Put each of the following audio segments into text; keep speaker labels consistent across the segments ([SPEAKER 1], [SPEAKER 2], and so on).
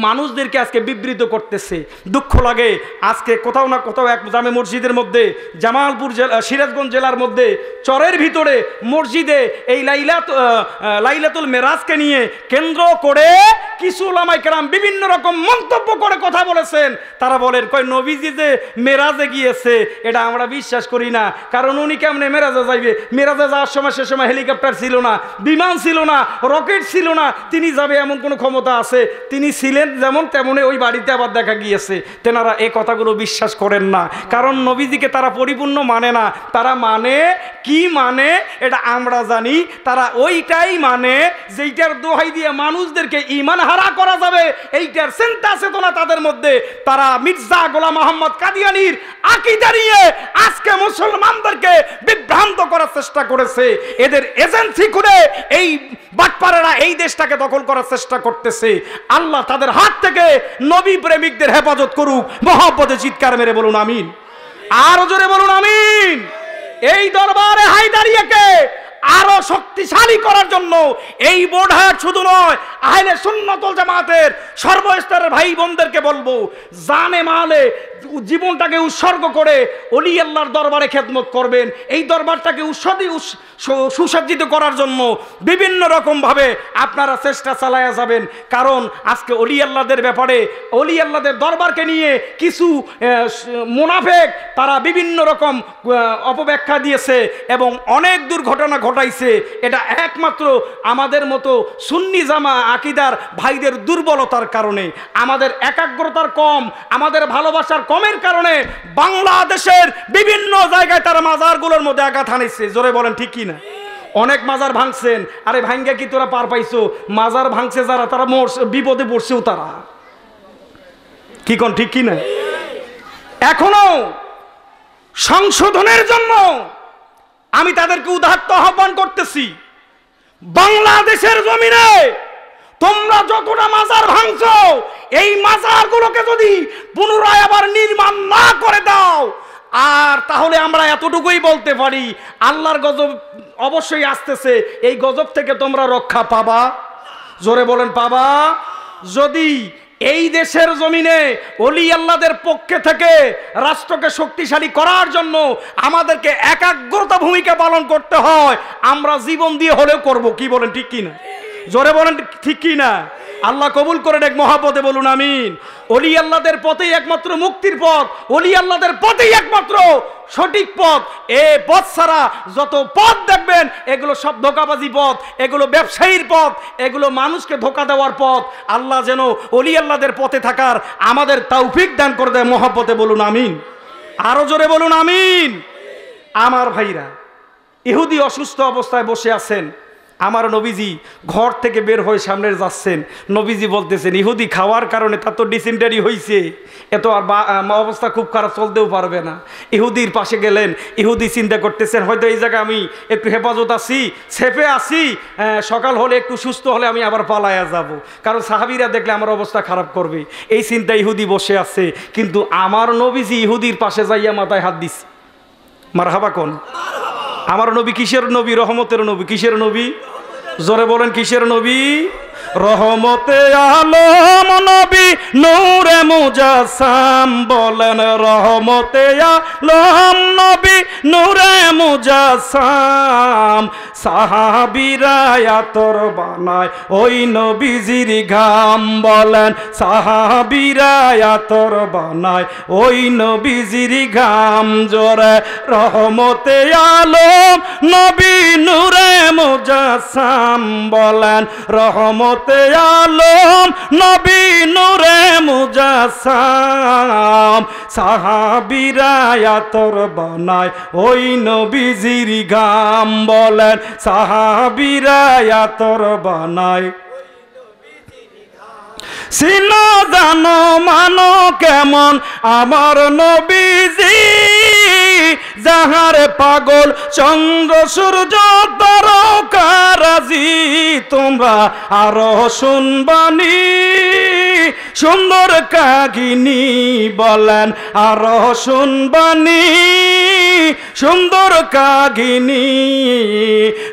[SPEAKER 1] মানুষদেরকে আজকে বিবৃত করতেছে। দুঃখ লাগে আজকে কোথাও না কোথাও এক জামে মসজিদের মধ্যে, জামালপুর জেলা সিরাজগঞ্জ জেলার মধ্যে চরের ভিতরে মসজিদে এই লাইলাতুল মেরাজকে নিয়ে কেন্দ্র করে কিছু উলামায়ে কেরাম বিভিন্ন রকম মন্তব্য করে কথা বলেছেন। তারা বলেন কই নবীজি যে মেরাজে গিয়েছে এটা আমরা বিশ্বাস করি না, কারণ উনি কেমনে মেরাজে যাইবে? মেরাজে যাওয়ার সময় সে সময় হেলিকপ্টার ছিল না, বিমান ছিল না, রকেট ছিল না, তিনি যাবে এমন কোনো ক্ষমতা আছে? তিনি ছিলেন যেমন তেমনই ওই বাড়িতে আবার দেখা গিয়েছে। তেনারা এই কথাগুলো বিশ্বাস করেন না, কারণ নবীজিকে তারা পরিপূর্ণ মানে না। তারা মানে কি মানে এটা আমরা জানি, তারা ওইটাই মানে যেইটার দোহাই দিয়ে মানুষদেরকে ঈমান হারা করা যাবে, এইটার চিন্তা চেতনা তাদের মধ্যে। তারা মির্জা গোলাম মোহাম্মদ কাদিয়ানীর আকীদা নিয়ে আজকে মুসলমানদেরকে বিভ্রান্ত করার চেষ্টা করেছে। এদের এজেন্সি করে এই বাটপারেরা এই দেশটাকে দখল করার চেষ্টা করতেছে। আল্লাহ তাদের হাত থেকে নবী প্রেমিকদের হেফাজত করুক। মহব্বতে চিৎকার মেরে বলুন আমিন। আরো জোরে বলুন আমিন। এই দরবারে হায়দারিয়াকে আরো শক্তিশালী করার জন্য এই বোর্ডহাট শুধু নয়, আহলে সুন্নাত ওয়াল জামাতের সর্বস্তরের ভাই বোনদেরকে বলবো, জানে মালে জীবনটাকে উৎসর্গ করে ওলি আল্লাহর দরবারে খেদমত করবেন। এই দরবারটাকে সুসজ্জিত করার জন্য বিভিন্ন রকমভাবে আপনারা চেষ্টা চালায়া যাবেন। কারণ আজকে ওলি আল্লাহদের ব্যাপারে, ওলি আল্লাহদের দরবারকে নিয়ে কিছু মুনাফেক তারা বিভিন্ন রকম অপব্যাখ্যা দিয়েছে এবং অনেক দুর্ঘটনা ঘটাইছে। এটা একমাত্র আমাদের মতো সুন্নি জামা আকীদার ভাইদের দুর্বলতার কারণে, আমাদের একাগ্রতার কম, আমাদের ভালোবাসার কমের কারণে বাংলাদেশের বিভিন্ন জায়গায় তারা মাজারগুলোর মধ্যে আঘাত হানিছে। জোরে বলেন ঠিক কি না? অনেক মাজার ভাঙছেন। আরে ভাঙ্গা কি তোরা পার পাইছো? মাজার ভাঙছে যারা, তারা বিপদে পড়ছেও তারা। কি কোন ঠিক কি না? এখনো সংশোধনের জন্য আমি তাদেরকে উদাত্ত আহ্বান করতেছি, বাংলাদেশের জমিনে তোমরা যতটা মাজার ভাঙছো, এই মাজারগুলোকে যদি পুনরায় আবার নির্মাণ না করে দাও, আর তাহলে আমরা এতটুকুই বলতে পারি, আল্লাহর গজব অবশ্যই আসতেছে। এই গজব থেকে তোমরা রক্ষা পাবা। জোরে বলেন পাবা। যদি এই দেশের জমিনে ওলি আল্লাহদের পক্ষে থেকে রাষ্ট্রকে শক্তিশালী করার জন্য আমাদেরকে একাগ্রতা ভূমিকা পালন করতে হয়, আমরা জীবন দিয়ে হলেও করব। কি বলেন ঠিক কি না? জোরে বলেন ঠিক কি না? আল্লাহ কবুল করে দেখ। মহাপদে বলুন আমিন। ওলি আল্লাহদের পথেই একমাত্র মুক্তির পথ, ওলি আল্লাহদের পথেই একমাত্র সঠিক পথ। এ পথ ছাড়া যত পথ দেখবেন এগুলো সব ধোঁকাবাজি পথ, এগুলো ব্যবসায়ীর পথ, এগুলো মানুষকে ধোঁকা দেওয়ার পথ। আল্লাহ যেন ওলি আল্লাহদের পথে থাকার আমাদের তৌফিক দান করে দেয়। মহাপদে বলুন আমিন। আরো জোরে বলুন আমিন। আমার ভাইরা, ইহুদি অসুস্থ অবস্থায় বসে আছেন, আমার নবীজি ঘর থেকে বের হয়ে সামনে যাচ্ছেন। নবীজি বলতেছেন ইহুদি খাওয়ার কারণে তার তো ডিসেন্টারি হয়েছে, এত আর অবস্থা খুব খারাপ, চলতেও পারবে না। ইহুদির পাশে গেলেন। ইহুদি চিন্তা করতেছেন হয়তো এই জায়গায় আমি একটু হেফাজত আছি, সেফে আছি, সকাল হলে একটু সুস্থ হলে আমি আবার পালায়া যাব, কারণ সাহাবীরা দেখলে আমার অবস্থা খারাপ করবে। এই চিন্তা ইহুদি বসে আছে। কিন্তু আমার নবীজি ইহুদির পাশে যাইয়া মাথায় হাত দিচ্ছে। মারহাবা কোন? আমার নবী কিসের নবী? রহমতের নবী। কিসের নবী? জোরে বলেন কিসের নবী? রহমতে আলম নবী, নূরে মুজাসসাম। বলেন রহমতে আলম নবী, নূরে মুজাসসাম। সাহাবীরা আতর বানায় ওই নবীজির ঘাম। বলেন সাহাবীরা আতর বানায় ওই নবীজির ঘাম। জোরে রহমতে আলম নবী, নূরে মুজাসসাম। বলেন রহমতে আলম নবী, নূরে মুজাসসাম। সাহাবীরা আতর বানায় ওই নবীজির ঘাম। বলেন সাহাবীরা আতর বানায়। চিনো জানো মানো কেমন আমার নবীজি, যাহারে পাগল চন্দ্র সূর্য তারকারাজি। তোমরা আরো শুনবানি সুন্দর কাহিনী বলেন আরো শুনবানি সুন্দর কাহিনী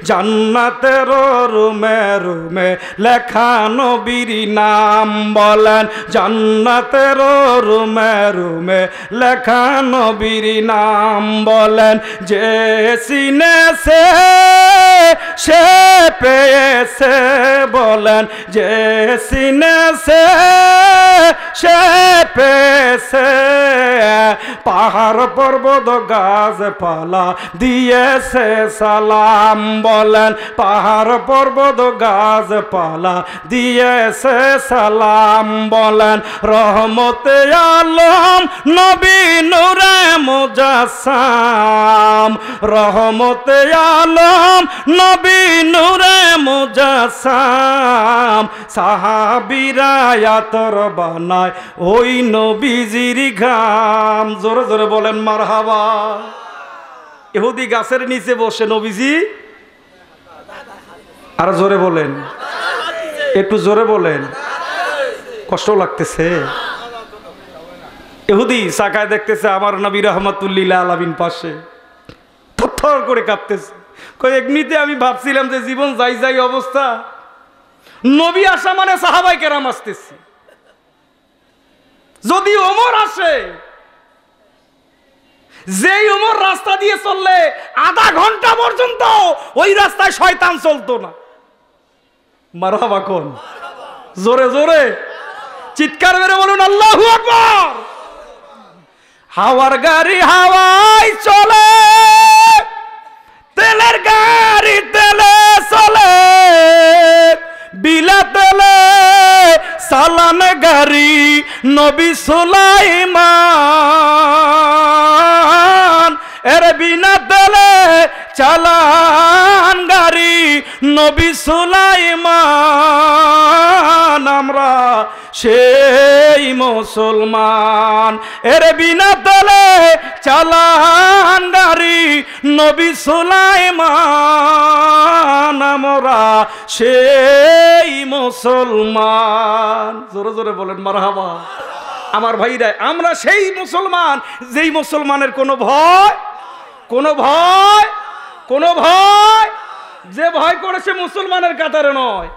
[SPEAKER 1] জান্নাতের রুমে রুমে লেখা নবীর নাম বলেন জান্নাতের রুমে রুমে লেখা নবীর নাম বলেন যে চিনেছে সে পেয়েছে বলেন যে চিনেছে সে পেয়েছে পাহাড় পর্বত গাছপালা দিয়েছে সালাম বলেন পাহাড় পর্বত গাছপালা দিয়েছে সালাম বলেন রহমতে আলম নবী নূরে মুজাসসাম রহমতে আলম নবী নূরে মুজাসসাম সাহাবীরা আতর বানায় ওই নবীজির ঘাম জোরে জোরে বলেন মারহাবা ইহুদি গাছের নিচে বসে নবীজি আর জোরে বলেন একটু জোরে বলেন কষ্ট লাগতেছে ইহুদি সাকায় দেখতেছে আমার নবী রাহমাতুল্লিল আলামিন পাশে থরথর করে কাঁপতেছে কয় এমনিতে আমি ভাবছিলাম যে জীবন যাই যাই অবস্থা নবী আসা মানে সাহাবায়ে কেরাম আসতেছে যদি ওমর আসে যেই ওমর রাস্তা দিয়ে চললে আধা ঘন্টা পর্যন্ত ওই রাস্তায় শয়তান চলতো না মারহাবা কোন জোরে জোরে চিৎকার মেরে বলুন আল্লাহু আকবার হাওয়ার গাড়ি হাওয়ায় চলে তেলের গাড়ি তেলে চলে বিলা তেলে সালাম গাড়ি নবী সুলাইমান এর বিনা তেলে চালান গাড়ি নবী সুলাইমান আমরা সেই মুসলমান এর বিনা তেলে চালান গাড়ি নবী সুলাইমান আমরা সেই মুসলমান জোরে জোরে বলেন মারহাবা আমার ভাইরা আমরা সেই মুসলমান যেই মুসলমানের কোনো ভয় যে ভয় করেছে মুসলমানের কাতারে নয়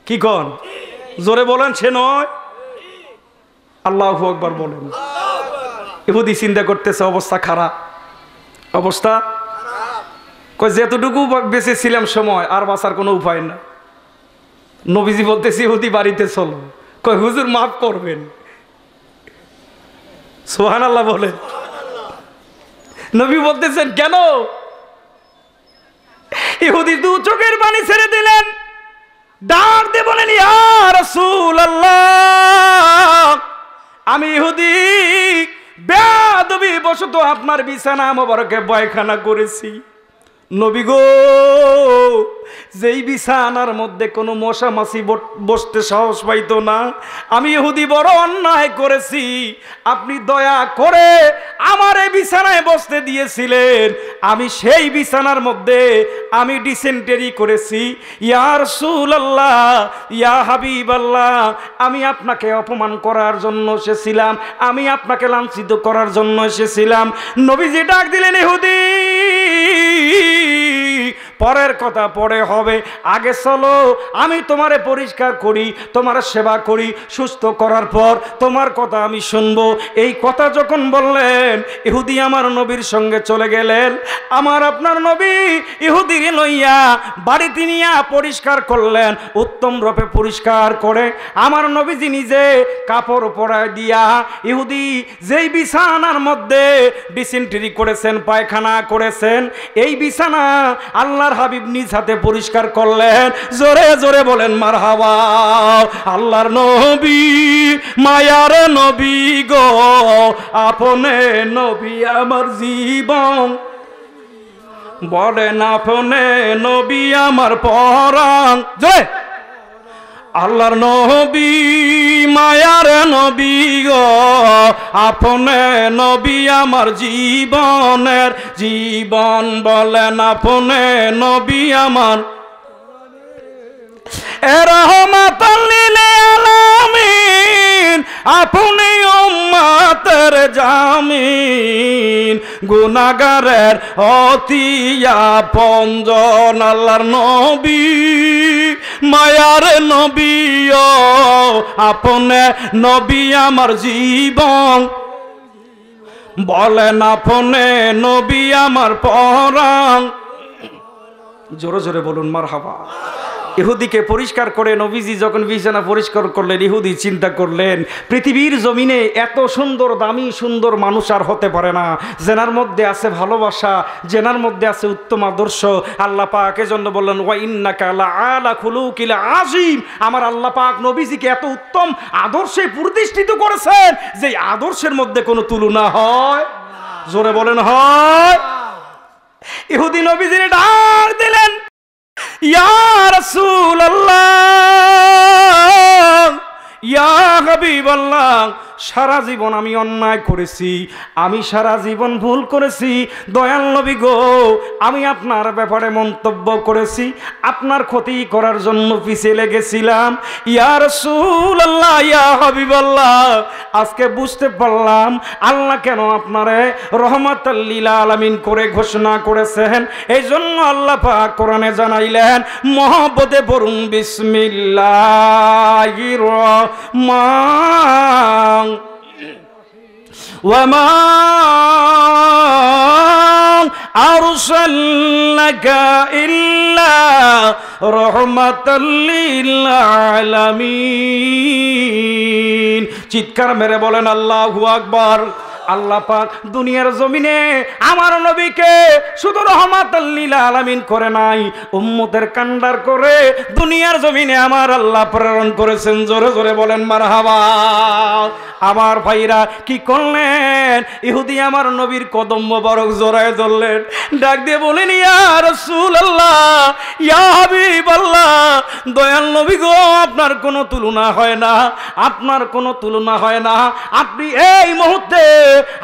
[SPEAKER 1] কি কোন জোরে বলেন সে নয় আল্লাহু আকবার বলেন ইহুদি চিন্তা করতেছে অবস্থা খারাপ অবস্থা কই যেতটুকু বেঁচে ছিলাম সময় আর বাঁচার কোনো উপায় না নবীজি বলতেছে ইহুদি বাড়িতে চলো কই হুজুর মাফ করবেন সুবহানাল্লাহ বলেন নবী বলতেছেন কেন ইহুদি দু চোখের পানি ছেড়ে দিলেন ডাক দিয়ে বলেন ইয়া রাসূলুল্লাহ আমি ইহুদি বেয়াদবি বশত আপনার বিছানা মোবারকে বয়খানা করেছি নবী গো যেই বিছানার মধ্যে কোনো মশা মাছি বসতে সাহস পাইতো না আমি ইহুদি বড় অন্যায় করেছি আপনি দয়া করে আমার এই বিছানায় বসতে দিয়েছিলেন আমি সেই বিছানার মধ্যে আমি ডিসেন্টারি করেছি ইয়া রাসূলুল্লাহ ইয়া হাবিবাল্লাহ আমি আপনাকে অপমান করার জন্য এসেছিলাম আমি আপনাকে লাঞ্ছিত করার জন্য এসেছিলাম নবীজি ডাক দিলেন ইহুদি পরের কথা পরে হবে আগে চলো আমি তোমারে পরিষ্কার করি তোমার সেবা করি সুস্থ করার পর তোমার কথা আমি শুনবো এই কথা যখন বললেন ইহুদি আমার নবীর সঙ্গে চলে গেলেন আমার আপনার নবী ইহুদির লইয়া বাড়িতে নিয়ে পরিষ্কার করলেন উত্তম রূপে পরিষ্কার করে আমার নবীজি নিজে কাপড় পরায় দিয়া ইহুদি যেই বিছানার মধ্যে ডিসেন্টারি করেছেন পায়খানা করেছেন এই বিছানা আল্লাহর হাবিব নিজ হাতে পরিষ্কার করলেন জোরে জোরে বলেন মারহাবা আল্লাহর নবী মায়ার নবী গো আপনে নবী আমার জীবন বলেন আপনে নবী আমার পরাণ জয় আল্লাহর নবী মায়ার নবী গো আপনে নবী আমার জীবনের জীবন বলেন আপনে নবী আমার রহমাতুল লিল আলামিন আপনি উম্মতের জামিন, গুনাহগারের অতি আপনজন আল্লাহর নবী, মায়ার নবী ও আপনে নবী আমার জীবন, বলেন আপনে নবী আমার পরাণ। জোরে জোরে বলুন মারহাবা। ইহুদিকে পরিষ্কার করে নবীজি যখন বিছানা পরিষ্কার করলেন, ইহুদি চিন্তা করলেন পৃথিবীর জমিনে এত সুন্দর দামি সুন্দর মানুষ আর হতে পারে না, জেনার মধ্যে আছে ভালোবাসা, জেনার মধ্যে আছে উত্তম আদর্শ। আল্লাহ পাক এজন্য বললেন ওয়া ইন্নাকা লাআলা খুলুকিল আযীম, আমার আল্লাহ পাক নবীজিকে এত উত্তম আদর্শে প্রতিষ্ঠিত করেছেন যে আদর্শের মধ্যে কোনো তুলনা হয়। জোরে বলেন হয়। ইহুদি নবীজির ডাক দিলেন, ইয়া রাসূলুল্লাহ, ইয়া হাবিবাল্লাহ, সারা জীবন আমি অন্যায় করেছি, আমি সারা জীবন ভুল করেছি, দয়াল নবী গো আমি আপনার ব্যাপারে মন্তব্য করেছি, আপনার ক্ষতি করার জন্য পিছে লেগেছিলাম। ইয়া রাসূলুল্লাহ, ইয়া হাবিবাল্লাহ, আজকে বুঝতে পারলাম আল্লাহ কেন আপনারে রহমাতাল লিল আলামিন করে ঘোষণা করেছেন। এই জন্য আল্লাহ পাক কোরআনে জানাইলেন, মহব্বতে পড়ুন বিসমিল্লাহির রহমান وما أرسلناك إلا رحمة للعالمين। চিৎকার মেরে বলেন আল্লাহু আকবার। আল্লাহ পাক দুনিয়ার জমিনে আমার নবীকে শুধু রহমাতাল লিল আলামিন করে নাই, উম্মতের কান্ডার করে দুনিয়ার জমিনে আমার আল্লাহ প্রেরণ করেছেন। জোরে জোরে বলেন মারহাবা। আমার ভাইরা কি করলেন? ইহুদি আমার নবীর কদম মোবারক জড়ায় ধরলেন, ডাক দিয়ে বলেন, ইয়া রাসূলুল্লাহ, ইয়া হাবিবাল্লাহ, দয়াল নবী গো আপনার কোনো তুলনা হয় না, আপনার কোনো তুলনা হয় না। আপনি এই মুহূর্তে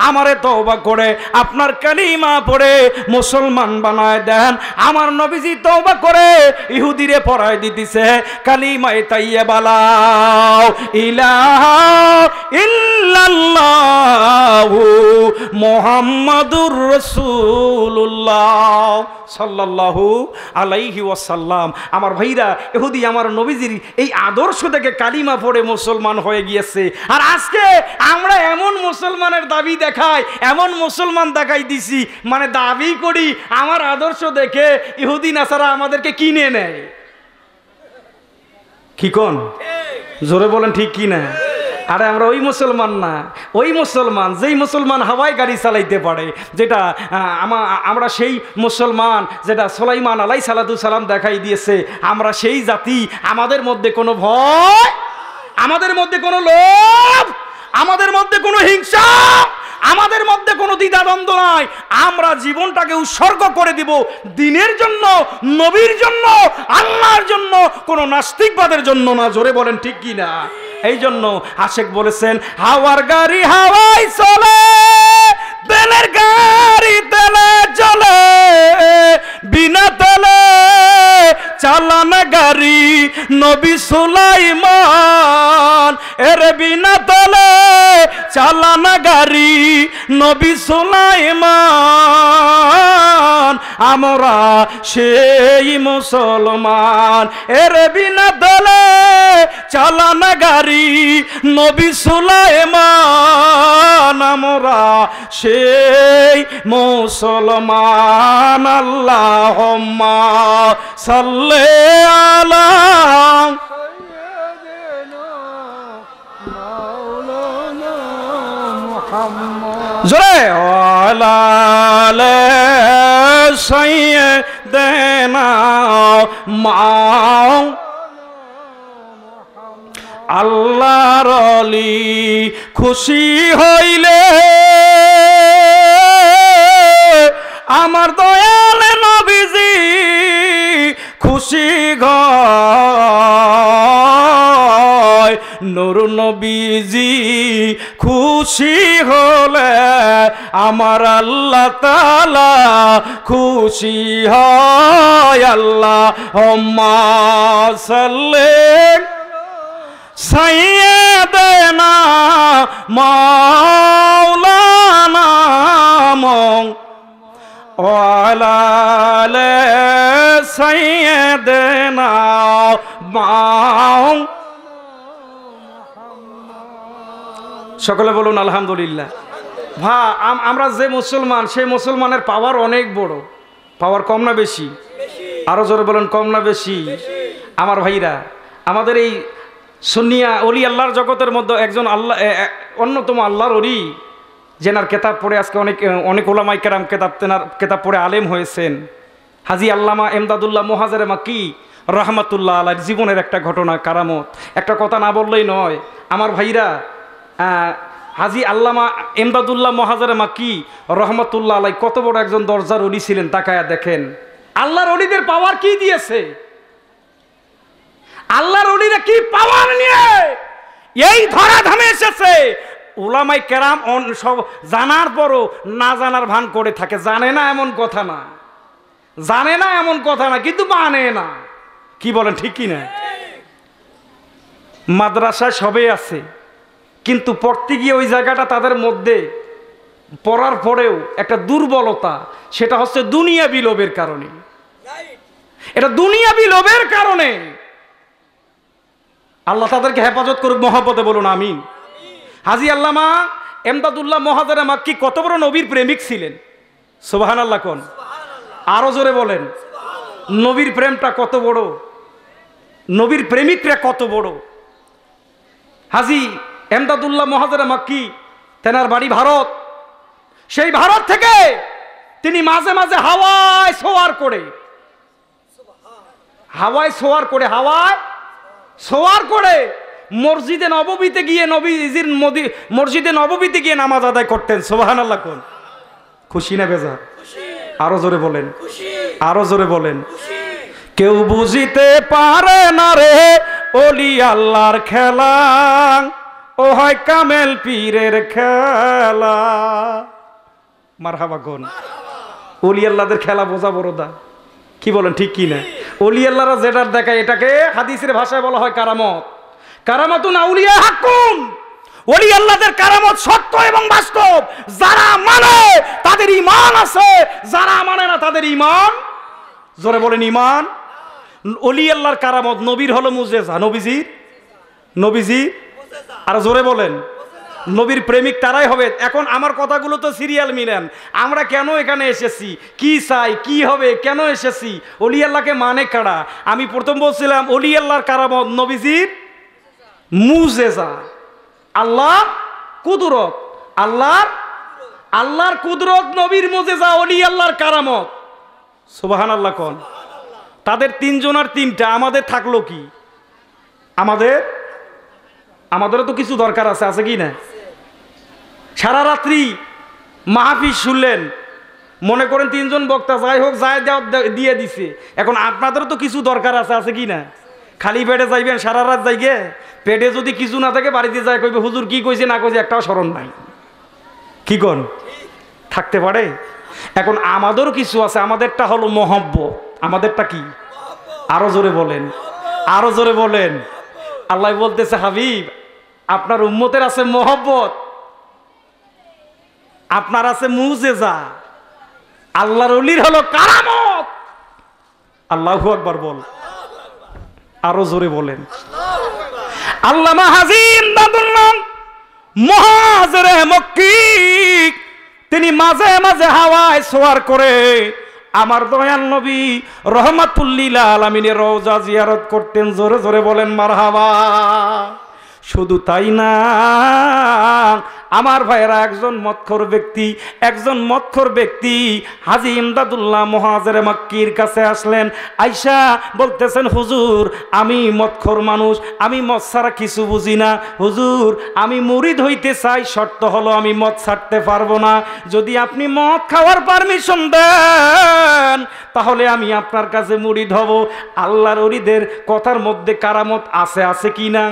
[SPEAKER 1] আমারে তওবা করে আপনার কালিমা পড়ে মুসলমান বানায় দেন। আমার নবীজি তওবা করে ইহুদিরে পড়ায় দিতেছে কালিমায়ে তাইয়্যিবা লা ইলাহা ইল্লাল্লাহু মুহাম্মাদুর রাসূলুল্লাহ সাল্লাল্লাহু আলাইহি ওয়াসাল্লাম। আমার ভাইরা, ইহুদি আমার নবীজির এই আদর্শ থেকে কালিমা পড়ে মুসলমান হয়ে গিয়েছে। আর আজকে আমরা এমন মুসলমানের দাবি দেখাই, এমন মুসলমান দেখাই দিছি, মানে দাবি করি আমার আদর্শ দেখে ইহুদি নাসারা আমাদেরকে কিনে নেয়। কি কোন? জোরে বলেন ঠিক কি না? আরে আমরা ওই মুসলমান না, ওই মুসলমান যেই মুসলমান হাওয়ায় গাড়ি চালাইতে পারে, যেটা আমরা সেই মুসলমান যেটা সুলাইমান আলাইহিস সালাম দেখাই দিয়েছে। আমরা সেই জাতি, আমাদের মধ্যে কোনো ভয়, আমাদের মধ্যে কোনো লোভ, আমাদের মধ্যে কোনো হিংসা, আমাদের মধ্যে কোনো দ্বিধাদ্বন্দ্ব নাই। আমরা জীবনটাকে উৎসর্গ করে দিব দ্বীনের জন্য, নবীর জন্য, আল্লাহর জন্য, কোনো নাস্তিকবাদের জন্য না। জোরে বলেন ঠিক কি না? এই জন্য আশেক বলেছেন, হাওয়ার গাড়ি হাওয়ায় চলে, তেলের গাড়ি তেলে চলে, বিনা তেলে চালানা গাড়ি নবী সুলাইমান, এর বিনা তেলে চালানা গাড়ি নবী সুলাইমান, আমরা সেই মুসলমান, এর বিনা তেলে চালানা গাড়ি নবী সুলাইমান, আমরা সেই মুসলমান। আল্লাহুম্মা সাল্লি আলা জোরে আলা সাইয়্যিদানা আল্লাহর অলি খুশি হইলে আমার দয়াল নবীজি খুশি হয়, নূর নবীজি খুশি হলে আমার আল্লাহ তাআলা খুশি হয়। আল্লাহুম্মা সাল্লি সাইয়েদেনা মাওলানা ওয়ালা আলে সাইয়েদেনা সকলে বলুন আলহামদুলিল্লাহ। আমরা যে মুসলমান, সেই মুসলমানের পাওয়ার অনেক বড়। পাওয়ার কম না বেশি? আরো জোরে বলেন, কম না বেশি? আমার ভাইরা, আমাদের এই সুন্নিয়া অলি আল্লাহর জগতের মধ্যে একজন অন্যতম আল্লাহর অলি, যেনার কেতাব পড়ে আজকে অনেক ওলামায়ে কেরাম কেতাব পড়ে আলেম হয়েছেন, হাজী আল্লামা এমদাদুল্লাহ মুহাজিরে মাক্কি রহমাতুল্লাহ আলাইহির জীবনের একটা ঘটনা, কারামত। একটা কথা না বললেই নয় আমার ভাইরা। হাজী আল্লামা এমদাদুল্লাহ মুহাজিরে মাক্কি রহমাতুল্লাহ আলাইহি কত বড় একজন দরজার অলি ছিলেন। তাকায়া দেখেন আল্লাহর অলিদের পাওয়ার কি দিয়েছে। আল্লাহর অলিরা কি পাওয়ার নিয়ে এই ধরাধামে এসেছে। উলামায়ে কেরাম সব জানার পরও না জানার ভান করে থাকে। জানে না এমন কথা না, জানে না এমন কথা না, কিন্তু মানে না। কি বলেন, ঠিক কি না? মাদ্রাসায় সবে আছে, কিন্তু পড়তে গিয়ে ওই জায়গাটা তাদের মধ্যে পড়ার পরেও একটা দুর্বলতা, সেটা হচ্ছে দুনিয়াবি লোভের কারণে। এটা দুনিয়াবি লোভের কারণে। আল্লাহ তাদেরকে হেফাজত করুক, মহব্বতে বলুন আমিন। হাজী আল্লামা এমদাদুল্লাহ মুহাজিরে মাক্কি কত বড় নবীর প্রেমিক ছিলেন, সুবহানাল্লাহ কোন? আরো জোরে বলেন, নবীর প্রেমটা কত বড়, নবীর প্রেমিকরা কত বড়। হাজী এমদাদুল্লাহ মুহাজিরে মাক্কি, তেনার বাড়ি ভারত। সেই ভারত থেকে তিনি মাঝে মাঝে হাওয়ায় সোয়ার করে মসজিদে নববীতে গিয়ে নবীজির মসজিদে নববীতে গিয়ে নামাজ আদায় করতেন। সুবহানাল্লাহ কোন? খুশি না বেজার? আরো জোরে বলেন, আরো জোরে বলেন। কেউ বুঝিতে পারে না রে ওলি আল্লাহর খেলা, ও হয় কামেল পীরের খেলা। মারহাবা কোন? ওলি আল্লাহদের খেলা বোঝা বড় দা। কি বলেন, ঠিক কি না? ওলি আল্লাহরা যেটা দেখায় এটাকে হাদিসের ভাষায় বলা হয় কারামত। কারামাতুন আউলিয়া হাক্কুন। ওলি আল্লাহদের কারামত সত্য এবং বাস্তব। যারা মানে তাদের ঈমান আছে, যারা মানে না তাদের ঈমান, জোরে বলেন, ঈমান। ওলি আল্লাহর কারামত, নবীর হলো মুজেজা, নবীজি আর জোরে বলেন, নবীর প্রেমিক তারাই হবে। এখন আমার কথাগুলো তো সিরিয়াল মিলেন। আমরা কেন এখানে এসেছি, কি চাই, কি হবে, কেন এসেছি, ওলি আল্লাহকে মানে কারা। আমি প্রথম বলছিলাম ওলি আল্লাহর কারামত, নবীজির মুজেজা, আল্লাহ কুদরত, আল্লাহর কুদরত, নবীর মুজেজা, ওলি আল্লাহর কারামত। সুবহানাল্লাহ কোন? তাদের তিনজনের তিনটা, আমাদের থাকলো কি? আমাদেরও তো কিছু দরকার আছে, আছে কি না? সারা রাত্রি মাহফিল শুনলেন, মনে করেন তিনজন বক্তা যাই হোক যায় দিয়ে দিছে। এখন আপনাদেরও তো কিছু দরকার আছে, আছে কি না? খালি পেটে যাইবেন সারা রাত যাইগে, পেটে যদি কিছু না থাকে বাড়িতে যায় কইবে হুজুর কি কইছে না কইছে একটাও স্মরণ নাই। কি কোন? থাকতে পারে? এখন আমাদেরও কিছু আছে, আমাদেরটা হলো মহব্বত। আমাদেরটা কি? আরো জোরে বলেন, আরো জোরে বলেন। আল্লাহ বলতেছে, হাবিব আপনার উম্মতের আছে মহব্বত, আপনার আছে মুজেজা, আল্লাহর ওলির হলো কারামত। আল্লাহু আকবার বল, আরো জোরে বলেন। আল্লামা হাজী ইমদাদুল্লাহ মুহাজিরে মক্কি, তিনি মাঝে মাঝে হাওয়ায় সোয়ার করে আমার দয়াল নবী রহমাতুল্লিল আলামিনের রওজা জিয়ারত করতেন। জোরে জোরে বলেন মারহাবা। শুধু তাই না, আমার ভাইয়েরা, একজন মৎখর ব্যক্তি হাজী ইমদাদুল্লাহ মুহাজিরে মক্কির কাছে আসলেন। আইসা বলতেছেন, হুজুর আমি মৎখর মানুষ, আমি মদ ছাড়া কিছু বুঝি না। হুজুর আমি মুরিদ হইতে চাই, শর্ত হলো আমি মদ ছাড়তে পারবো না। যদি আপনি মদ খাওয়ার পারমিশন দেন তাহলে আমি আপনার কাছে মুরিদ হব। আল্লাহর ওলিদের কথার মধ্যে কারামত আছে, আছে কি না?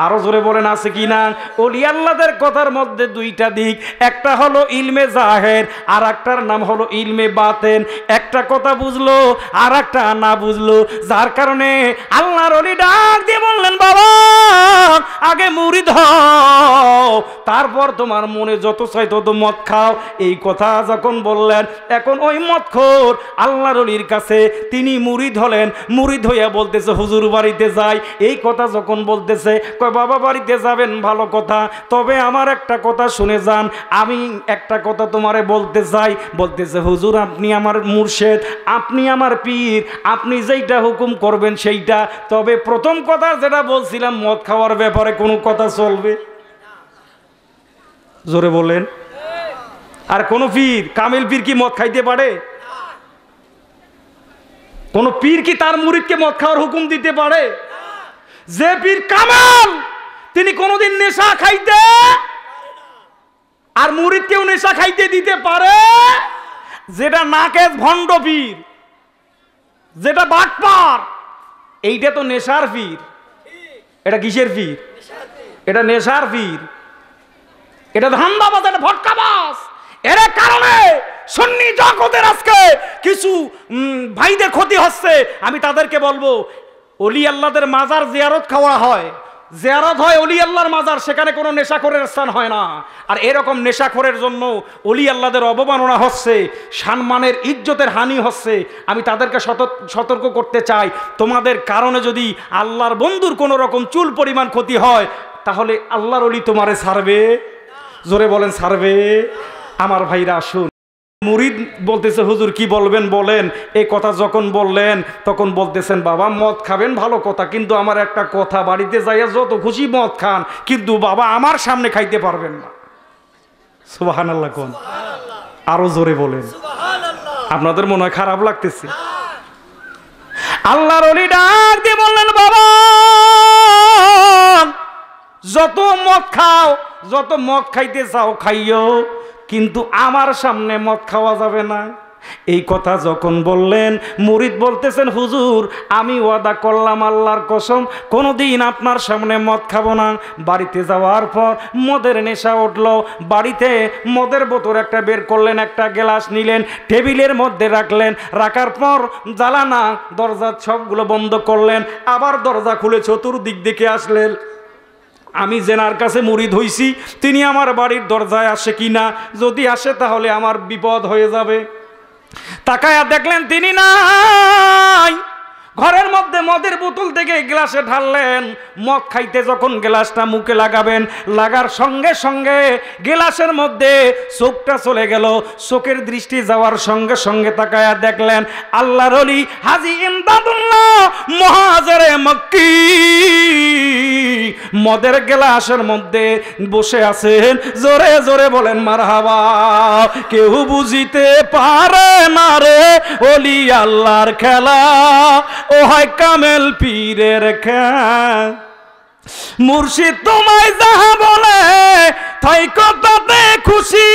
[SPEAKER 1] আরো জোরে বলেন আছে কি না? ওলি আল্লাহদের কথার মধ্যে দুইটা দিক, একটা হলো ইলমে জাহের, আর একটার নাম হলো ইলমে বাতেন। একটা কথা বুঝলো আর একটা না বুঝলো, যার কারণে আল্লাহর ওলি ডাক দিয়ে বললেন, বাবা আগে মুরিদ হও, তারপর তোমার মনে যত চাই তত মদ খাও। এই কথা যখন বললেন, এখন ওই মদখোর আল্লাহর ওলির কাছে তিনি মুরিদ হলেন। মুরিদ হইয়া বলতেছে হুজুর বাড়িতে যাই। এই কথা যখন বলতেছে, কয় বাবা বাড়িতে যাবেন ভালো কথা, তবে আমার একটা কথা শুনে যান, আমি একটা কথা তোমারে বলতে চাই। বলতেছে হুজুর আপনি আমার মুর্শেদ, আপনি আমার পীর, আপনি যেইটা হুকুম করবেন সেইটা। তবে প্রথম কথা যেটা বলছিলাম, মদ খাওয়ার ব্যাপারে কোনো কথা চলবে? জোরে বলেন। আর কোন পীর, কামিল পীর কি মদ খাইতে পারে? কোন পীর কি তার মুরিদকে মদ খাওয়ার হুকুম দিতে পারে? যে পীর কামাল, তিনি কোনোদিন নেশা খাইতে আর মুরিদকেও নেশা খাইতে দিতে পারে? যেটা নাকেশ ভণ্ড পীর, যেটা বাটপার, এইটা তো নেশার পীর। এটা কিসের পীর? এটা নেশার পীর, এটা ধান্দাবাজ, এটা ভটকাবাজ। এর কারণে সুন্নি জগতের আজকে কিছু ভাইদের ক্ষতি হচ্ছে। আমি তাদেরকে বলবো, ওলি আল্লাহদের মাজার জিয়ারত খাওয়া হয়, জিয়ারত হয় ওলি আল্লাহর মাজার, সেখানে কোনো নেশাখোরের স্থান হয় না। আর এরকম নেশাখোরের জন্য ওলি আল্লাহদের অবমাননা হচ্ছে, সম্মানের ইজ্জতের হানি হচ্ছে। আমি তাদেরকে সতর্ক করতে চাই, তোমাদের কারণে যদি আল্লাহর বন্ধুর কোনো রকম চুল পরিমাণ ক্ষতি হয়, তাহলে আল্লাহর ওলি তোমারে ছাড়বে? জোরে বলেন, ছাড়বে? আমার ভাইরা আসুন, মুরিদ বলতেছে হুজুর কি বলবেন বলেন। এই কথা যখন বললেন, তখন বলতেছেন বাবা মদ খাবেন ভালো কথা, কিন্তু আমার একটা কথা, বাড়িতে যাইয়া যত খুশি মদ খান, কিন্তু বাবা আমার সামনে খাইতে পারবেন না। সুবহানাল্লাহ কোন? আরো জোরে বলেন। আপনাদের মনে হয় খারাপ লাগতেছে? আল্লাহর ওলি ডাক দিয়ে বললেন, বাবা যত মদ খাও, যত মদ খাইতে চাও খাইও, কিন্তু আমার সামনে মদ খাওয়া যাবে না। এই কথা যখন বললেন, মুরিদ বলতেছেন হুজুর আমি ওয়াদা করলাম আল্লাহর কসম, কোনোদিন আপনার সামনে মদ খাবো না। বাড়িতে যাওয়ার পর মদের নেশা উঠলো, বাড়িতে মদের বোতল একটা বের করলেন, একটা গ্লাস নিলেন, টেবিলের মধ্যে রাখলেন, রাখার পর জ্বালানা দরজা সবগুলো বন্ধ করলেন, আবার দরজা খুলে চতুর্দিক দিকে আসলেন। আমি জেনার কাছে মুরিদ হইছি, তিনি আমার বাড়ির দরজায় আসে কিনা, যদি আসে তাহলে আমার বিপদ হয়ে যাবে। তাকায়া দেখলেন তিনি নাই। ঘরের মধ্যে মদের বোতল থেকে গ্লাসে ঢাললেন, মদ খাইতে যখন গ্লাসটা মুখে লাগাবেন, লাগার সঙ্গে সঙ্গে গ্লাসের মধ্যে চোখটা চলে গেল। চোখের দৃষ্টি যাওয়ার সঙ্গে সঙ্গে তাকায়া দেখলেন আল্লাহর ওলি হাজী ইমদাদুল্লাহ মুহাজিরে মক্কি মদের গ্লাসের মধ্যে বসে আছেন। জোরে জোরে বলেন মারহাবা। কেউ বুঝিতে পারে না রে ওলি আল্লাহর খেলা, ও হয় কামেল পীরের খেলা। মুর্শিদ তোমায় যাহা বলে তাই কথাতে খুশি,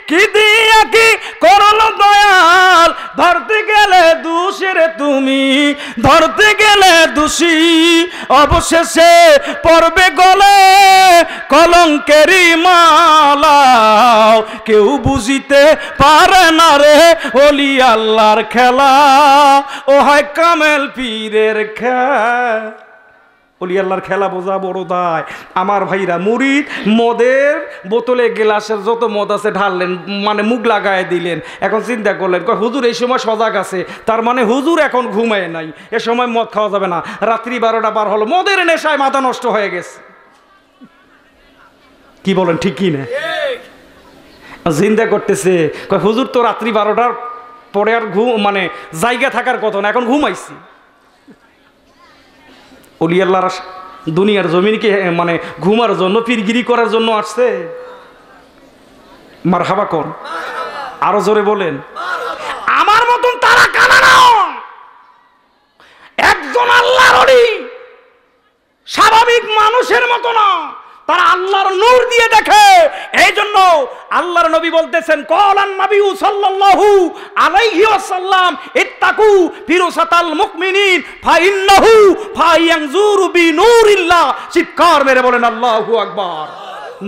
[SPEAKER 1] কি দিয়া কি করলো দয়াল, ধরতে গেলে দোষের তুমি, ধরতে গেলে দোষী, অবশেষে পড়বে গলে কলঙ্কেরই মালা। কেউ বুঝিতে পারে না রে ওলি আল্লাহর খেলা, ও হয় কামেল পীরের খেলা। ওলি আল্লাহর খেলা বোঝা বড় দায়। আমার ভাইরা, মুরিদ মদের বোতলে গ্লাসের যত মদ আছে ঢাললেন, মানে মুখ লাগায় দিলেন। এখন চিন্তা করলেন, হুজুর এই সময় সজাগ আছে, তার মানে হুজুর এখন ঘুমায় নাই, এ সময় মদ খাওয়া যাবে না। রাত্রি 12টা পার হলো, মদের নেশায় মাথা নষ্ট হয়ে গেছে। কি বলেন, ঠিক কি না? চিন্তা করতেছে, হুজুর তো রাত্রি 12টার পরে আর মানে জায়গা থাকার কথা না, এখন ঘুমাইছি। ওলি আল্লাহর দুনিয়ার জমিনকে মানে ঘুমার জন্য, পীরগিরি করার জন্য আসছে? মারহাবা কোন? আরো জোরে বলেন। আমার মতন তারা কানা না, একজন আল্লাহর ওলি স্বাভাবিক মানুষের মতো না, তারা আল্লাহর নূর দিয়ে দেখে। এই জন্য আল্লাহর নবী বলতেছেন, ক্বালান নবী সাল্লাল্লাহু আলাইহি ওয়াসাল্লাম ইত্তাকু ফিরসাতাল মুমিনিন ফাইন্নাহু ফায়ানজুরু বিনূরিল্লাহ। চিৎকার মেরে বলেন আল্লাহু আকবার।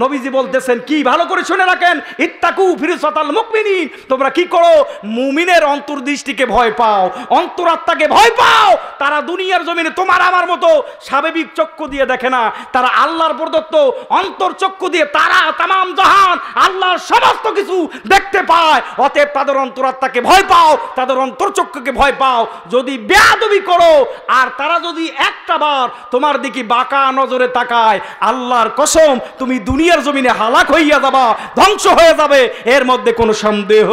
[SPEAKER 1] নবীজি বলতেছেন কি, ভালো করে শুনে রাখেন, ইত্তাকু ফিরসাতাল মুমিনিন, তোমরা কি করো? মুমিনের অন্তর্দৃষ্টিকে ভয় পাও, অন্তরাত্মাকে ভয় পাও। তারা দুনিয়ার জমিনে তোমার আমার মতো স্বাভাবিক চক্ষু দিয়ে দেখে না, তারা আল্লাহর প্রদত্ত অন্তর চক্ষু দিয়ে তারা তামাম জাহান আল্লাহর সমস্ত কিছু দেখতে পায়। অতএব তাদের অন্তরাত্মাকে ভয় পাও, তাদের অন্তর্চক্ষুকে ভয় পাও। যদি বেয়াদবি করো আর তারা যদি একটা বার তোমার দিকে বাঁকা নজরে তাকায়, আল্লাহর কসম তুমি দুনিয়ার জমিনে হালাক হইয়া যাবা, ধ্বংস হয়ে যাবে, এর মধ্যে কোনো সন্দেহ।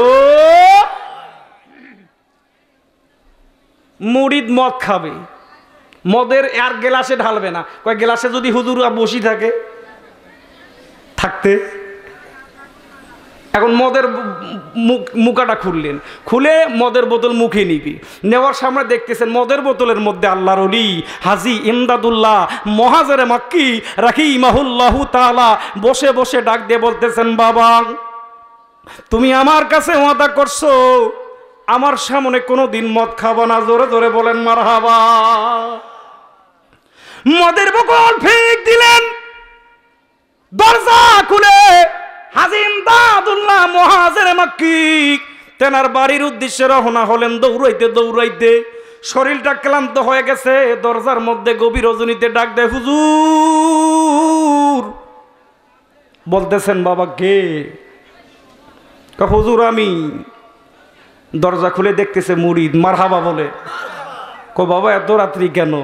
[SPEAKER 1] মুরিদ মদ খাবে, মদের আর গ্লাসে ঢালবে না। কয় গ্লাসে যদি হুজুর বসি থাকে থাকতে। এখন মদের মুখাটা খুললেন, খুলে মদের বোতল মুখে নিবি, নেওয়ার সামনে দেখতেছেন মদের বোতলের মধ্যে আল্লাহর ওলি হাজী ইমদাদুল্লাহ মহাজেরে মাক্কি রাহিমাহুল্লাহু তাআলা বসে বসে ডাক দিয়ে বলতেছেন, বাবা তুমি আমার কাছে ওয়াদা করছো আমার সামনে কোনো দিন মদ খাবা না। জোরে জোরে বলেন মারহাবা। মদের বোতল ফেক দিলেন, দরজা খুলে হাজী ইমদাদুল্লাহ মহাজেরে মাক্কি তেনার বাড়ির উদ্দেশ্যে রওনা হলেন। দৌড়াইতে দৌড়াইতে শরীরটা ক্লান্ত হয়ে গেছে। দরজার মধ্যে গভীর রজনীতে ডাক দেয়, হুজুর। বলতেছেন, বাবা কে? হুজুর আমি। দরজা খুলে দেখতেছে মুরিদ, মারহাবা বলে। বাবা এত রাত্রি কেন?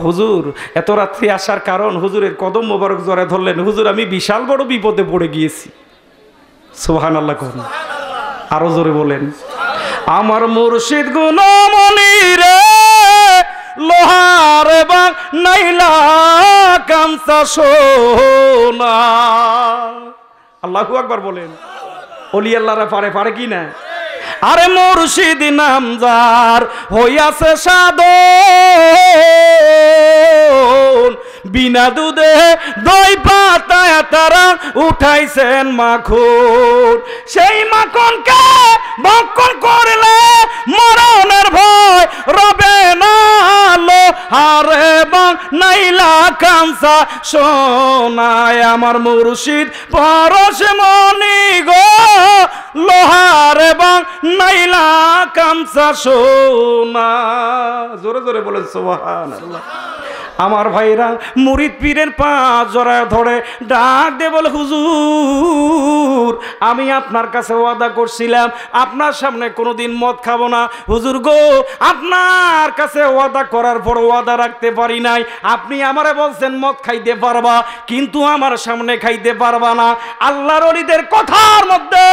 [SPEAKER 1] হুজুর এত রাত্রি আসার কারণ হুজুরের কদম মোবারক জড়ায় ধরলেন। হুজুর আমি বিশাল বড় বিপদে পড়ে গিয়েছি। সুবহানাল্লাহ। আরো জোরে বলেন, আমার মুর্শিদ গুণমণি রে লোহার বা নাইলা কাঞ্চা সোনা। আল্লাহু আকবার বলেন। ওলি আল্লাহরা পারে কি না? আরে মুর্শিদ নামদার হইয়াছে সাধন, বিনা দুধে দই পাতায় তারা উঠাইছেন মাখন। সেই মাখনকে ভক্ষণ করলে মরণের ভয় রবে না। আরে বা নাইলা কাঞ্চা সোনায় আমার মুর্শিদ পরশ মনি গো, লোহার এবং নাইলা কাঞ্চা সোনা। জোরে জোরে বলেন সুবহানাল্লাহ। আমার ভাইরা মুরিদ পীরের পা জড়ায় ধরে ডাক দে বলে, হুজুর আমি আপনার কাছে ওয়াদা করছিলাম আপনার সামনে কোনোদিন মদ খাবো না। হুজুর গো আপনার কাছে ওয়াদা করার পর ওয়াদা রাখতে পারি নাই। আপনি আমারে বলছেন মদ খাইতে পারবা, কিন্তু আমার সামনে খাইতে পারবা না। আল্লাহর ওলিদের কথার মধ্যে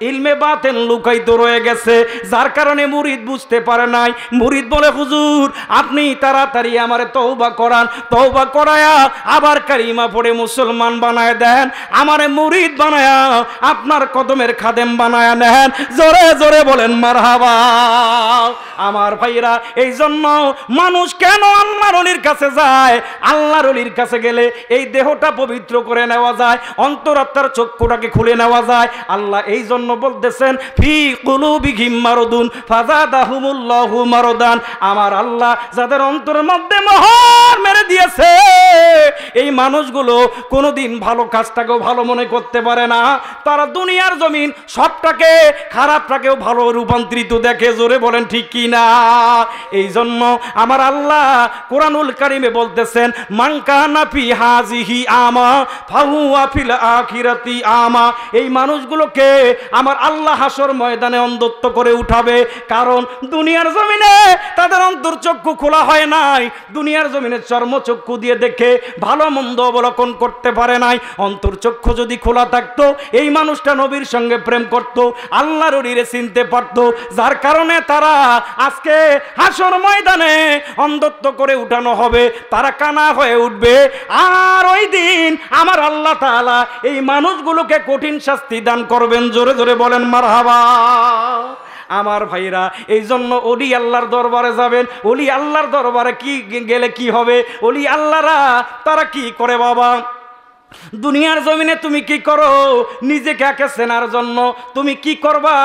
[SPEAKER 1] ইলমে বাতেন লুকায়িত রয়ে গেছে, যার কারণে মুরিদ বুঝতে পারে নাই। মুরিদ বলে, হুজুর আপনি তাড়াতাড়ি আমারে তওবা করান, তওবা করায়া আবার কালিমা পড়ে মুসলমান বানায় দেন, আমারে মুরিদ বানায়া আপনার কদমের খাদেম বানায়া নেন। জোরে জোরে বলেন মারহাবা। আমার ভাইরা এই জন্য মানুষ কেন আল্লাহর ওলির কাছে যায়? আল্লাহর ওলির কাছে গেলে এই দেহটা পবিত্র করে নেওয়া যায়, অন্তরাত্মার চক্ষুটাকে খুলে নেওয়া যায়। আল্লাহ এই জন্য বলতেছেন, ফি কুলুবিহিম মারদুন ফাযাদাহুমুল্লাহু মারদান। আমার আল্লাহ যাদের অন্তরের মধ্যে মোহর মেরে দিয়েছে, এই মানুষগুলো কোনোদিন ভালো কাজটাকেও ভালো মনে করতে পারে না। তারা দুনিয়ার জমিন সবটাকে খারাপটাকেও ভালো রূপান্তরিত দেখে। জোরে বলেন ঠিক কি না? এই জন্য আমার আল্লাহ কোরআনুল কারিমে বলতেছেন, মান কানা ফি হাযিহি আমা ফাহুয়া ফিল আখিরাতি আমা। এই মানুষগুলোকে আমার আল্লাহ হাসর ময়দানে অন্ধত্ব করে উঠাবে। কারণ দুনিয়ার জমিনে তাদের অন্তর্চক্ষু খোলা হয় নাই, দুনিয়ার জমিনে চর্মচক্ষু দিয়ে দেখে ভালো মন্দ অবলোকন করতে পারে নাই। অন্তর্চক্ষু যদি খোলা থাকতো এই মানুষটা নবীর সঙ্গে প্রেম করত, আল্লাহর ওলিরে চিনতে পারত, যার কারণে তারা আজকে হাসর ময়দানে অন্ধত্ব করে উঠানো হবে, তারা কানা হয়ে উঠবে। আর ওই দিন আমার আল্লাহ তাআলা এই মানুষগুলোকে কঠিন শাস্তি দান করবেন। জোরে জোরে বলেন মারহাবা। আমার ভাইরা এই জন্য ওলি আল্লাহর দরবারে যাবেন। ওলি আল্লাহর দরবারে কি গেলে কি হবে? ওলি আল্লাহরা তারা কি করে বাবা? দুনিয়ার জমিনে তুমি কি করো? নিজেকে একে চেনার জন্য তুমি কি করবা?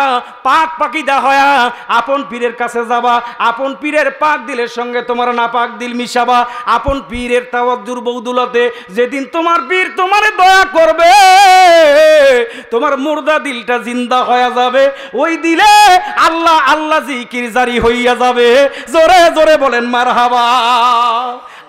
[SPEAKER 1] পাক পাকিদা হয়া আপন পীরের কাছে যাবা, আপন পীরের পাক দিলের সঙ্গে তোমার না পাক দিল মিশাবা, আপন পীরের তাওয়াজ্জুর বৌদুলতে যেদিন তোমার পীর তোমার দয়া করবে, তোমার মুর্দা দিলটা জিন্দা হয়ে যাবে। ওই দিলে আল্লাহ আল্লাহ জিকির জারি হইয়া যাবে। জোরে জোরে বলেন মারহাবা।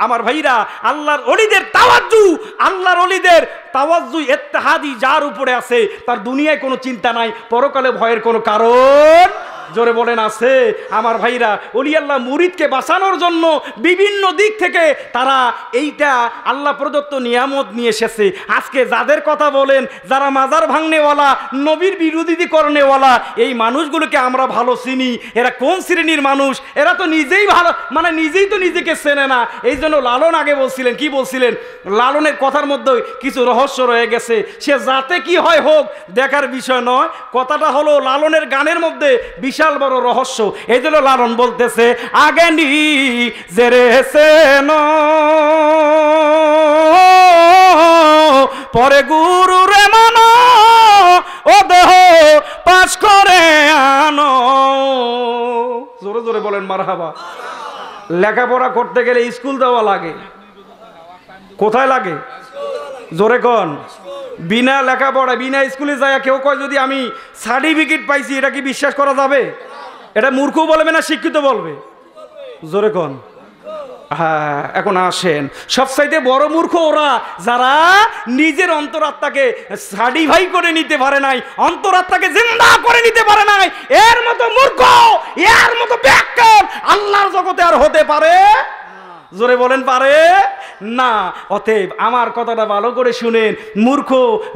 [SPEAKER 1] আমার ভাইরা, আল্লাহর ওলিদের তাওয়াজ্জু, আল্লাহর ওলিদের তাওয়াজ্জু ইত্তেহাদি যার উপরে আছে তার দুনিয়ায় কোনো চিন্তা নাই, পরকালে ভয়ের কোনো কারণ জোরে বলেন আছে। আমার ভাইরা, ওলি আল্লাহ মুরিদকে বাঁচানোর জন্য বিভিন্ন দিক থেকে তারা এইটা আল্লাহ প্রদত্ত নিয়ামত নিয়ে এসেছে। আজকে যাদের কথা বলেন, যারা মাজার ভাঙনেওয়ালা, নবীর বিরোধী করনেওয়ালা, এই মানুষগুলোকে আমরা ভালো চিনি। এরা কোন শ্রেণীর মানুষ? এরা তো নিজেই ভালো, মানে নিজেই তো নিজেকে চেনে না। এই জন্য লালন আগে বলছিলেন, কি বলছিলেন? লালনের কথার মধ্যে কিছু রহস্য রয়ে গেছে। সে যাতে কি হয় হোক দেখার বিষয় নয়, কথাটা হলো লালনের গানের মধ্যে বিশাল বড় রহস্য। এই জন্য লালন বলতেছে, আগে নি জেরে সেন পরে গুরু রে মানো, ও দেহ পাশ করে আনো। জোরে জোরে বলেন মারহাবা। লেখাপড়া করতে গেলে স্কুল দেওয়া লাগে। কোথায় লাগে? জোরে কোন? বিনা লেখাপড়া, বিনা স্কুলে যায় কেউ কয় যদি আমি সার্টিফিকেট পাইছি, এটা কি বিশ্বাস করা যাবে? এটা মূর্খ বলবে না শিক্ষিত বলবে? জোরে কোন? হ্যাঁ, এখন আসেন, সবচাইতে বড় মূর্খ ওরা যারা নিজের অন্তরাত্মাকে সার্টিফাই করে নিতে পারে নাই, অন্তরাত্মাকে জিন্দা করে নিতে পারে নাই। এর মতো মূর্খ, এর মতো ব্যাকরণ আল্লাহর জগতে আর হতে পারে? জোরে বলেন পারে না। অতএব আমার কথাটা ভালো করে শুনেন, মূর্খ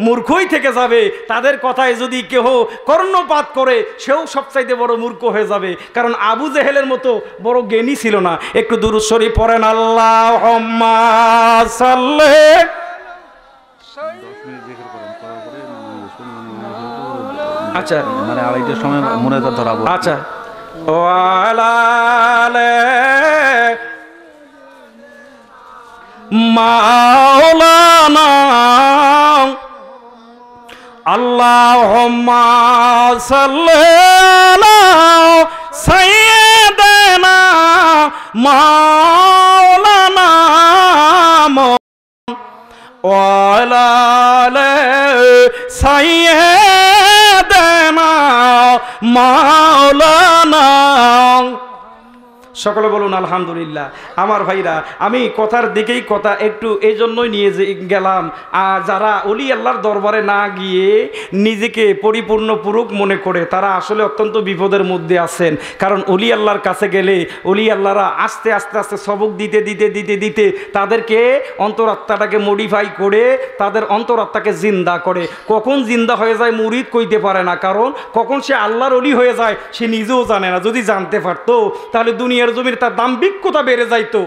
[SPEAKER 1] মূর্খই থেকে যাবে। তাদের কথায় যদি কেহ কর্ণপাত করে সেও সবচাইতে বড় মূর্খ হয়ে যাবে। কারণ আবু জেহেলের মতো বড় জ্ঞানী ছিল না। একটু দুরূদ শরীফ পড়েন, আল্লাহুম্মা সাল্লি। আচ্ছা,
[SPEAKER 2] মানে আড়াইটার সময় মনে ধরাবো।
[SPEAKER 1] আচ্ছা, ওয়ালালে মাওলানা আল্লাহুম্মা সাল্লি আলা সাইয়্যিদিনা মাওলানা ওয়ালা আলি সাইয়্যিদিনা মাওলানা। সকলে বলুন আলহামদুলিল্লাহ। আমার ভাইরা, আমি কথার দিকেই কথা একটু এই জন্যই নিয়ে গেলাম। যারা ওলি আল্লাহর দরবারে না গিয়ে নিজেকে পরিপূর্ণ পুরুষ মনে করে, তারা আসলে অত্যন্ত বিপদের মধ্যে আছেন। কারণ ওলি আল্লাহর কাছে গেলে ওলি আল্লাহরা আস্তে আস্তে আস্তে সবক দিতে দিতে দিতে দিতে তাদেরকে অন্তরাত্মাটাকে মডিফাই করে তাদের অন্তরাত্মাকে জিন্দা করে। কখন জিন্দা হয়ে যায় মুরিদ কইতে পারে না, কারণ কখন সে আল্লাহর ওলি হয়ে যায় সে নিজেও জানে না। যদি জানতে পারতো তাহলে দুনিয়ার জমির তার দাম্ভিকতা বেড়ে যাইতো।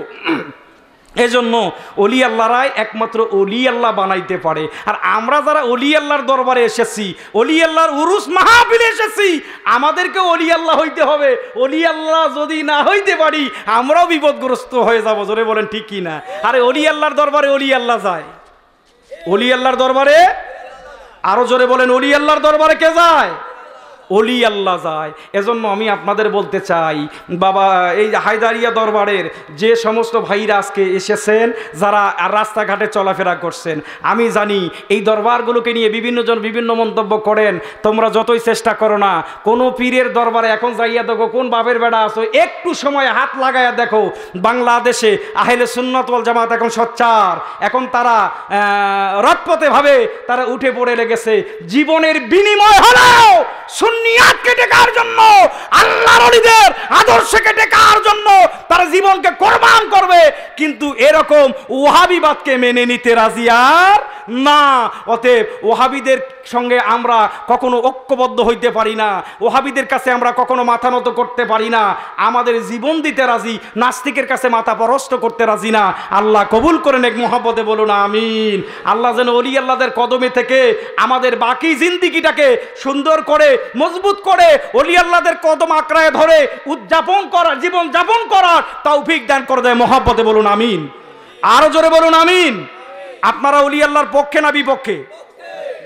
[SPEAKER 1] এজন্য ওলি আল্লাহরাই একমাত্র ওলি আল্লাহ বানাইতে পারে। আর আমরা যারা ওলি আল্লাহর দরবারে এসেছি, ওলি আল্লাহর উরুস মাহফিলে এসেছি, আমাদেরকে ওলি আল্লাহ হইতে হবে। ওলি আল্লাহ যদি না হইতে পারি আমরাও বিপদগ্রস্ত হয়ে যাব। জোরে বলেন ঠিক কি না? আরে ওলি আল্লাহর দরবারে ওলি আল্লাহ যায়, ওলি আল্লাহর দরবারে আরো জোরে বলেন, ওলি আল্লাহর দরবারে কে যায়? ওলি আল্লাহ যায়। এজন্য আমি আপনাদের বলতে চাই, বাবা এই হায়দারিয়া দরবারের যে সমস্ত ভাইরা আজকে এসেছেন, যারা রাস্তাঘাটে চলাফেরা করছেন, আমি জানি এই দরবারগুলোকে নিয়ে বিভিন্নজন বিভিন্ন মন্তব্য করেন। তোমরা যতই চেষ্টা করো না, কোনো পীরের দরবারে এখন যাইয়া দেখো কোন বাপের বেড়া আছো, একটু সময় হাত লাগাইয়া দেখো, বাংলাদেশে আহলে সুন্নাত ওয়াল জামাত এখন সোচ্চার, এখন তারা রটপথে ভাবে তারা উঠে পড়ে লেগেছে। জীবনের বিনিময় হলেও সুন্নিয়াতকে টেকার জন্য, আল্লাহর ওলিদের আদর্শকে টেকার জন্য তারা জীবনকে কোরবান করবে। কিন্তু এরকম ওয়াহাবিবাদকে মেনে নিতে রাজি আর না। অতএব ওহাবিদের সঙ্গে আমরা কখনো ঐক্যবদ্ধ হইতে পারি না, ওহাবিদের কাছে আমরা কখনো মাথা নত করতে পারি না, আমাদের জীবন দিতে রাজি, নাস্তিকের কাছে মাথা পরস্ত করতে রাজি না। আল্লাহ কবুল করেন, এক মহব্বতে বলুন আমিন। আল্লাহ যেন ওলি আল্লাহদের কদমে থেকে আমাদের বাকি জিন্দিগিটাকে সুন্দর করে মজবুত করে ওলি আল্লাহদের কদম আঁকড়ায় ধরে উদযাপন করার, জীবন যাপন করার তৌফিক দান করে দেয়। মহব্বতে বলুন আমিন, আরো জোরে বলুন আমিন। আপনারা ওলি আল্লাহর পক্ষে না বিপক্ষে?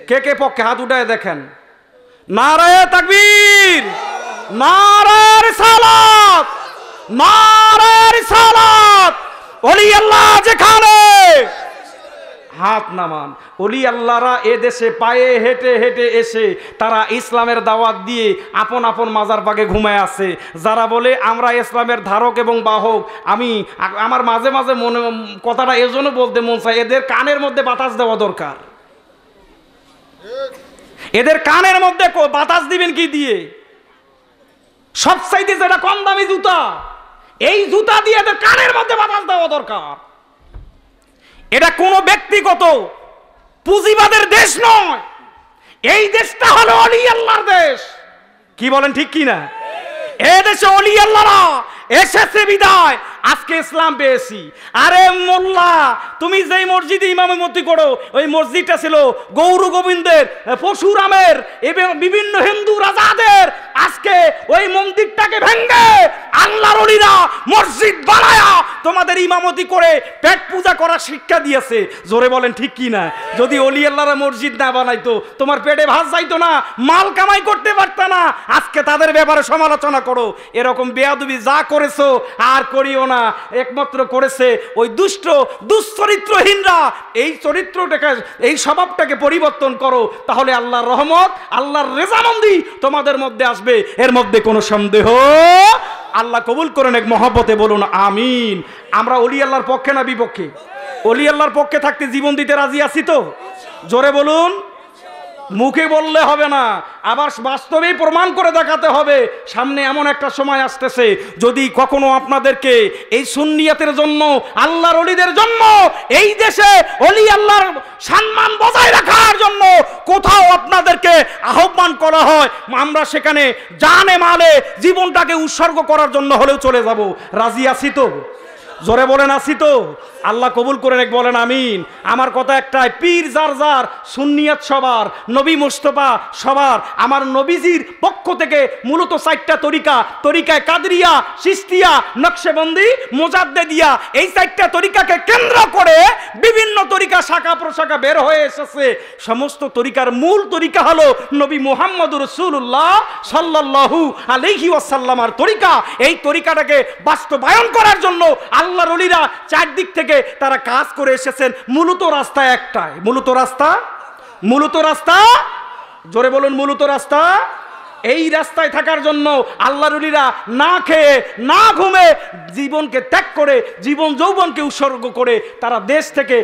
[SPEAKER 1] কে কে পক্ষে হাত উঠায় দেখেন। নারায়ে তাকবীর, নারায়ে রিসালাত, নারায়ে রিসালাত। ওলি আল্লাহ যেখানে, হাত নামান। ওলি আল্লাহরা এ দেশে পায়ে হেঁটে হেঁটে এসে তারা ইসলামের দাওয়াত দিয়ে আপন আপন মাজার পাকে ঘুমায় আছে। যারা বলে আমরা ইসলামের ধারক এবং বাহক, আমার মাঝে মাঝে মনে কথাটা এজন্য বলতে মন চায়, এদের কানের মধ্যে বাতাস দেওয়া দরকার। এদের কানের মধ্যে বাতাস দিবেন কি দিয়ে? সবচাইতে যেটা কম দামি জুতা, এই জুতা দিয়ে এদের কানের মধ্যে বাতাস দেওয়া দরকার। এটা কোনো ব্যক্তিগত পুঁজিবাদের দেশ নয়, এই দেশটা হলো ওলি আল্লাহর দেশ। কি বলেন ঠিক কি না? এ দেশে ওলি আল্লাহরা এসেছে বিদায় আজকে ইসলাম পেয়েছি। আরে মোল্লা, তুমি যেই মসজিদে ইমামতি করো, ওই মসজিদটা ছিল গৌর গোবিন্দের, পরশুরামের এবং বিভিন্ন হিন্দু রাজাদের। আজকে ওই মন্দিরটাকে ভেঙ্গে আল্লাহর ওলিরা মসজিদ বানায়া তোমাদের ইমামতি করে পেট পূজা করার শিক্ষা দিয়েছে। জোরে বলেন ঠিক কি না? যদি ওলি আল্লাহরা মসজিদ না বানাইতো, তোমার পেটে ভাত যাইতো না, মাল কামাই করতে পারতো না। আজকে তাদের ব্যাপারে সমালোচনা করো। এরকম বেয়াদবি যা করেছো আর করিও না, একমাত্র করেছে ওই দুষ্ট দুশ্চরিত্রহীনরা। এই চরিত্রটাকে, এই স্বভাবটাকে পরিবর্তন করো, তাহলে আল্লাহর রহমত, আল্লাহর রেজামন্দি তোমাদের মধ্যে আসবে, এর মধ্যে কোনো সন্দেহ। আল্লাহ কবুল করেন, এক মহব্বতে বলুন আমিন। আমরা ওলি আল্লাহর পক্ষে না বিপক্ষে? ওলি আল্লাহর পক্ষে থাকতে জীবন দিতে রাজি আছি তো? জোরে বলুন। মুখে বললে হবে না, আবার বাস্তবেই প্রমাণ করে দেখাতে হবে। সামনে এমন একটা সময় আসতেছে, যদি কখনো আপনাদেরকে এই সুন্নিয়াতের জন্য, আল্লাহর ওলিদের জন্য, এই দেশে ওলি আল্লাহর সম্মান বজায় রাখার জন্য কোথাও আপনাদেরকে আহ্বান করা হয়, আমরা সেখানে জানে মালে জীবনটাকে উৎসর্গ করার জন্য হলেও চলে যাব। রাজি আছি তো? জোরে বলেন আছি তো? আল্লাহ কবুল করে এক বলেন আমিন। আমার কথা একটাই, পীর যার যার, সুন্নিয়াত সবার, নবী মুস্তাফা সবার। আমার নবীজির পক্ষ থেকে মূলত 4টা তরিকা, তরিকায় কাদরিয়া, চিশতিয়া, নকশবন্দি, মুজাদ্দেদিয়া, এই 4টা তরিকাকে কেন্দ্র করে বিভিন্ন তরিকা শাখা প্রশাখা বের হয়ে এসেছে। সমস্ত তরিকার মূল তরিকা হলো নবী মুহাম্মদুর রাসূলুল্লাহ সাল্লাল্লাহু আলাইহি ওয়াসাল্লামের তরিকা। এই তরিকাটাকে বাস্তবায়ন করার জন্য আল্লাহর ওলিরা চারদিক থেকে তারা কাজ করে এসেছেন। মূলত রাস্তা একটাই। মূলত রাস্তা জোরে বলুন, মূলত রাস্তা। এই রাস্তায় থাকার জন্য আল্লাহর ওলিরা না খেয়ে না ঘুমে জীবনকে ত্যাগ করে, জীবন যৌবনকে উৎসর্গ করে তারা দেশ থেকে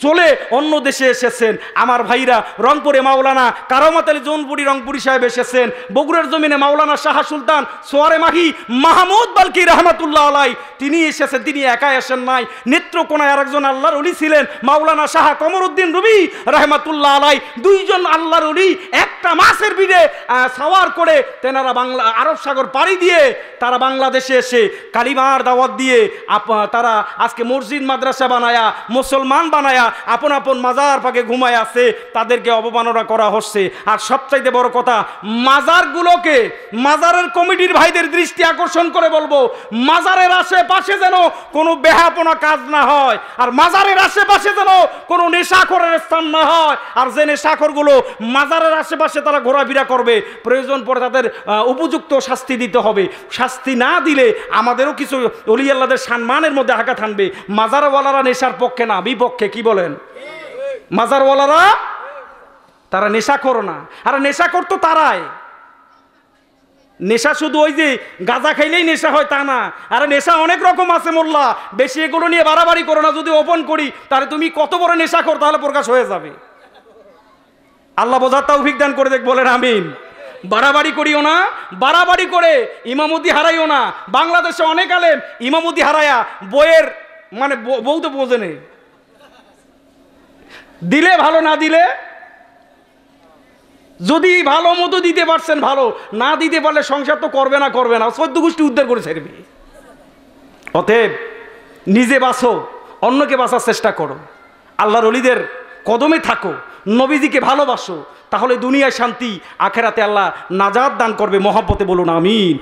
[SPEAKER 1] চলে অন্য দেশে এসেছেন। আমার ভাইরা, রংপুরে মাওলানা কারামত আলী জৌনপুরি রংপুরি সাহেব এসেছেন, বগুড়ার জমিনে মাওলানা শাহ সুলতান সোয়ারে মাহি মাহমুদ বালকি রহমাতুল্লাহ আলাই তিনি এসেছেন। তিনি একা আসেন নাই, নেত্রকোনায় আরেকজন আল্লাহর ওলি ছিলেন মাওলানা শাহ কমরউদ্দিন রুবি রহমাতুল্লাহ আলাই। 2 জন আল্লাহর ওলি একটা মাসের সাওয়ার করে তেনারা বাংলা আরব সাগর পাড়ি দিয়ে তারা বাংলাদেশে এসে কালিমার দাওয়াত দিয়ে তারা আজকে মসজিদ মাদ্রাসা বানায়া, মুসলমান বানায়া আপন আপন মাজার পাকে ঘুমায় আছে। তাদেরকে অবমাননা করা হচ্ছে। আর সবচাইতে বড় কথা, মাজারগুলোকে, মাজারের কমিটির ভাইদের দৃষ্টি আকর্ষণ করে বলবো, মাজারের আশেপাশে যেন কোনো বেহাপনা কাজ না হয়, আর মাজারের আশেপাশে যেন কোনো নেশাখোরের স্থান না হয়। আর যে নেশাখোরগুলো মাজারের আশেপাশে তারা ঘোরাফেরা করবে, প্রয়োজন পড়ে তাদের উপযুক্ত শাস্তি দিতে হবে। শাস্তি না দিলে আমাদেরও কিছু ওলি আল্লাহদের সম্মানের মধ্যে আঘাত আনবে। মাজারওয়ালারা নেশার পক্ষে না বিপক্ষে? কি বলেন? মাজারওয়ালারা তারা নেশাখোর না। আর নেশাখোর তো তারাই। নেশা শুধু ওই যে গাঁজা খাইলেই নেশা হয় তা না, আর নেশা অনেক রকম আছে মোল্লা। বেশি এগুলো নিয়ে বাড়াবাড়ি করো না। যদি ওপেন করি তাহলে তুমি কত বড় নেশাখোর তাহলে প্রকাশ হয়ে যাবে। আল্লাহ বোঝার তৌফিক দান করে দেখ, বলেন আমিন। বাড়াবাড়ি করিও না, বাড়াবাড়ি করে ইমামতি হারাইও না। বাংলাদেশে অনেক আলেম ইমামতি হারায়া বইয়ের মানে বউ তো বোঝে নেই। দিলে ভালো, না দিলে, যদি ভালো মতো দিতে পারছেন ভালো, না দিতে পারলে সংসার তো করবে না 14 গোষ্ঠী উদ্ধার করে ছেড়বে। অতএব নিজে বাঁচো, অন্যকে বাঁচার চেষ্টা করো, আল্লাহর ওলিদের কদমে থাকো, নবীজিকে ভালোবাসো, তাহলে দুনিয়ায় শান্তি, আখেরাতে আল্লাহ নাজাত দান করবে। মহব্বতে বলুন আমিন।